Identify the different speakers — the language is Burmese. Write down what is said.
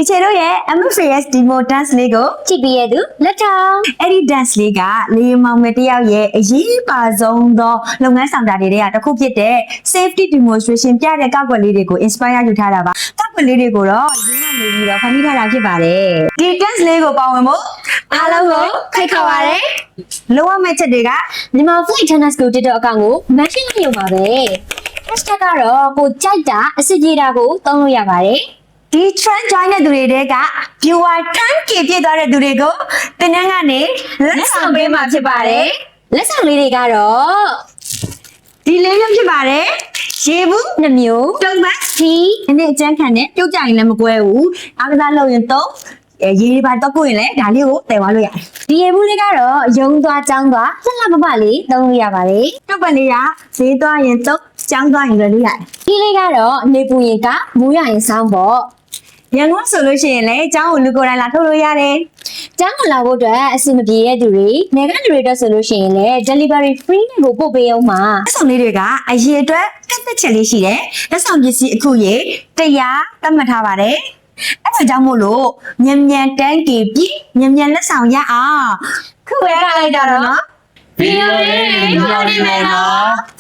Speaker 1: ဒီချေတို့ရဲ့ MFAS Demo Dance လေးကို
Speaker 2: ကြည့်ပြီးရသူလက်ထောင်
Speaker 1: အဲ့ဒီ dance လေးကလေမောင်မတယောက်ရဲ့အရေးပါဆုံးသောလုပ်ငန်းဆောင်တာတွေကတစ်ခုဖြစ်တဲ့ safety demonstration ပြတဲ့ကောက်ွက်လေးတွေကို inspire ယူထားတာပါကောက်ွက်လေးတွေကိုတော့ရင်းကနေပြီးတော့ဖန်တီးထားတာဖြစ်ပါတယ်ဒီ dance လေးကိုပါဝင်ဖို့
Speaker 2: အားလုံးကိုဖိတ်ခေါ်ပါရစေ
Speaker 1: လုံးဝမဲ့ချက်တွေက
Speaker 2: မြန်မာ Flight Tennis School TikTok အကောင့်ကို mention လုပ်ရုံပါပဲ hashtag ကတော့ကိုကြိုက်တာအစစ်ပြေတာကိုသုံးလို့ရပါတယ်
Speaker 1: ဒီ trend join တဲ့သူတွေတဲက viewer 10k ပြည့်သွားတဲ့သူတွေကိုတင်နန်းကနေလက်ဆောင်ပေးမှာဖြစ်ပါတယ်
Speaker 2: လက်ဆောင်လေးတွေကတော့
Speaker 1: ဒီလေးမျိုးဖြစ်ပါတယ်ရေဘူး
Speaker 2: 2မျိုး
Speaker 1: တုံးပတ်
Speaker 2: ဒီ
Speaker 1: ဒီနေ့အကျန်းခံနဲ့ပြုတ်ကြရင်လည်းမကွဲဘူးအားကစားလုပ်ရင်တော့ရေတွေပါတော့ကိုရင်လည်းဒါလေးကိုတည်သွားလို့ရတယ်
Speaker 2: ဒီရေဘူးလေးကတော့ရုံသွားចောင်းသွားလှလှပပလေးသုံးလို့ရပါတယ်
Speaker 1: ပြုတ်ပတ်လေးကဈေးသွားရင်တော့ចောင်းသွားရင်လည်းလို့ရတယ်
Speaker 2: ဒီလေးကတော့နေပူရင်ကမူးရရင်ဆောင်းပေါ့
Speaker 1: ရန်ကုန်ဆိုလို့ရှိရင်လည်းចောင်းကိုလူကိုယ်တိုင်လာထုတ်လို့ရတယ်
Speaker 2: ကျန်းလာဖို့အတွက်အဆင်မပြေတဲ့သူတွေနေကလူတွေတော့ဆိုလို့ရှိရင်လည်း delivery free နဲ့ကိုပို့ပေးအောင်မှာ
Speaker 1: လက်ဆောင်လေးတွေကအရေးအတွက်ကတ်သက်ချက်လေးရှိတယ်လက်ဆောင်ပစ္စည်းအခုရေ100သတ်မှတ်ထားပါတယ်အဲ့ဒါကြောင့်မို့လို့မြန်မြန်တန်းကေပြီးမြန်မြန်လက်ဆောင်ရအောင်ခုဝဲထားလိုက်တော့နော်
Speaker 2: ဗီဒီယိုလေးတွေပြောနေမယ်နော်